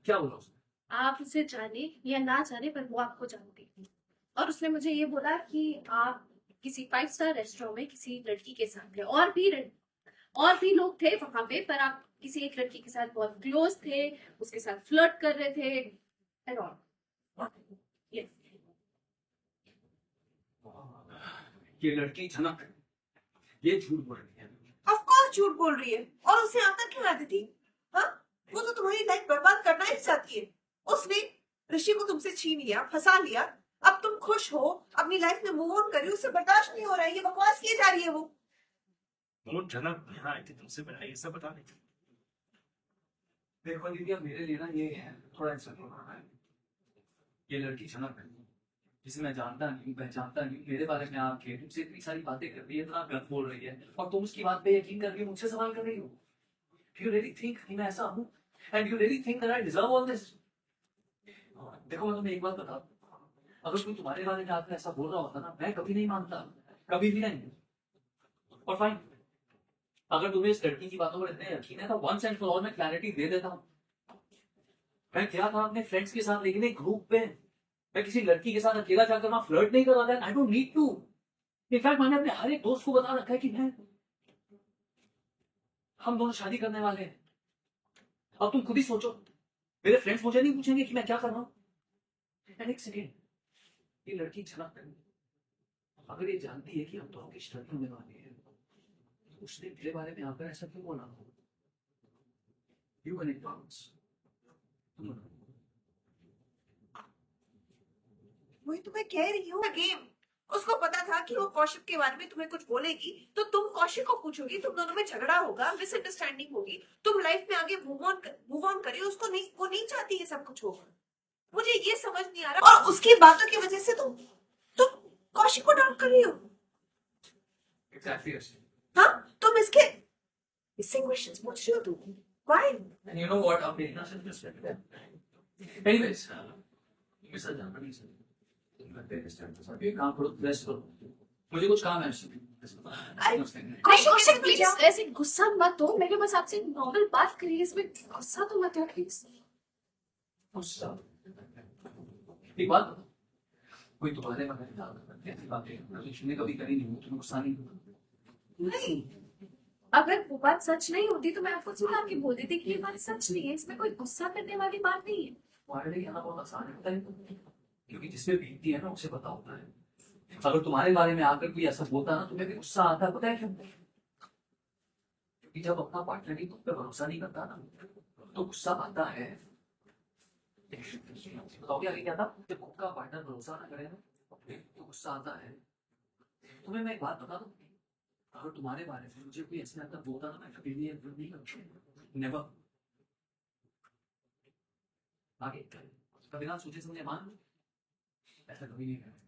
क्या बोला उसने? आप उसे जाने या ना जाने पर वो आपको जानती है और उसने मुझे ये बोला कि आप किसी 5 स्टार रेस्टोरेंट में किसी लड़की के साथ थे और भी लोग थे वहां पे, पर आप किसी एक लड़की के साथ बहुत क्लोज थे, उसके साथ फ्लर्ट कर रहे थे एंड ऑल। यस। ये लड़की झनक ये झूठ बोल रही है। ऑफ कोर्स झूठ बोल रही है। और उसे यहाँ तक क्यों लाती थी? हाँ, वो तो तुम्हारी लाइफ बर्बाद करना ही चाहती है। उसने ऋषि को तुमसे छीन लिया, फंसा लिया। अब तुम खुश हो, अपनी लाइफ में मूव ऑन कर रही हो, उसे बर्दाश्त नहीं हो रहा है, ये बकवास किए जा रही है वो झनक यहाँ आई थी तुमसे मिला ये सब बता नहीं। देखो दीदी, अब मेरे लिए ना ये थोड़ा इंसल्ट हो रहा है। ये लड़की झनक है जिसे मैं जानता नहीं, पहचानता नहीं, मेरे बारे में आके तुमसे इतनी सारी बातें कर रही है, इतना गलत बोल रही है, और तुम उसकी बात पे यकीन कर रही हो, मुझसे सवाल कर रही हो। You really think कि मैं ऐसा हूँ? And you really think that I deserve all this? देखो मैं तुम्हें एक बात बता, अगर कोई तुम्हारे बारे में आकर ऐसा बोल रहा होता ना, मैं कभी नहीं मानता, कभी भी नहीं। और फाइन, अगर तुम्हें इस लड़की की बातों पर इतने यकीन है तो वंस एंड फॉर ऑल मैं क्लैरिटी दे देता हूँ। मैं क्या था अपने फ्रेंड्स के साथ, लेकिन एक ग्रुप पे मैं किसी लड़की के साथ अकेला जाकर वहां फ्लर्ट नहीं कर रहा था। I don't need to. In fact मैंने अपने हर एक दोस्त को बता रखा है कि हम दोनों शादी करने वाले हैं। अब तुम खुद ही सोचो, मेरे फ्रेंड्स मुझे नहीं पूछेंगे कि मैं क्या कर रहा हूँ। एक सेकेंड, ये लड़की झनक अगर ये जानती है कि हम दोनों की शादी होने वाली है, तो उसने मेरे बारे में आकर ऐसा क्यों बोला? यू एन वही तो मैं कह रही हूँ। गेम, उसको पता था कि वो कौशिक के बारे में तुम्हें कुछ बोलेगी, तो तुम कौशिक को पूछोगी, तुम दोनों में झगड़ा होगा, मिसअंडरस्टैंडिंग होगी, तुम लाइफ में आगे मूव ऑन करिए। उसको नहीं, वो नहीं चाहती ये सब कुछ होगा। मुझे ये समझ नहीं आ रहा, और उसकी बातों की वजह से तुम कौशिक को डाउट कर रही हो। Exactly. हाँ, तुम इसके मिसिंग क्वेश्चंस पूछ रही हो तुम। Why? And you know what? अब मेरी ना सिर्फ रिस्पेक्ट है। Anyways, मैं सर जानता नहीं सर। तुम करते हैं इस टाइम पे सर। ये काम करो, रेस्ट करो। मुझे कुछ काम है उससे। कौशिक प्लीज ऐसे गुस्सा मत हो, मैंने बस आपसे नॉर्मल बात करी है, इसमें गुस्सा तो मत हो प्लीज। गुस्सा? एक बात बताओ, कोई तुम्हारे बारे में ऐसी बातें तुमने कभी करी नहीं, तुम्हें गुस्सा नहीं हुआ? नहीं, अगर वो बात सच नहीं होती तो मैं आपको सुना के बोल देती कि ये बात सच नहीं है, इसमें कोई गुस्सा करने वाली बात नहीं है। तुम्हारे लिए यहाँ बहुत आसान होता है, क्योंकि जिसमें बीतती है ना उसे पता होता है। अगर तुम्हारे बारे में आकर कोई ऐसा बोलता ना, तुम्हें भी गुस्सा आता है, पता है क्यों? क्योंकि जब अपना पार्टनर ही तुम पे भरोसा नहीं करता ना, तो गुस्सा आता है। बताओगे आगे क्या था? जब खुद का पार्टनर भरोसा ना करे ना, तो गुस्सा आता है। तुम्हें मैं एक बात बता दूं, अगर तुम्हारे बारे में मुझे कोई ऐसा आता बोलता ना, मैं कभी भी नहीं करूँगा। नेवर। आगे कभी ना सोचे समझे मान, ऐसा कभी नहीं करें।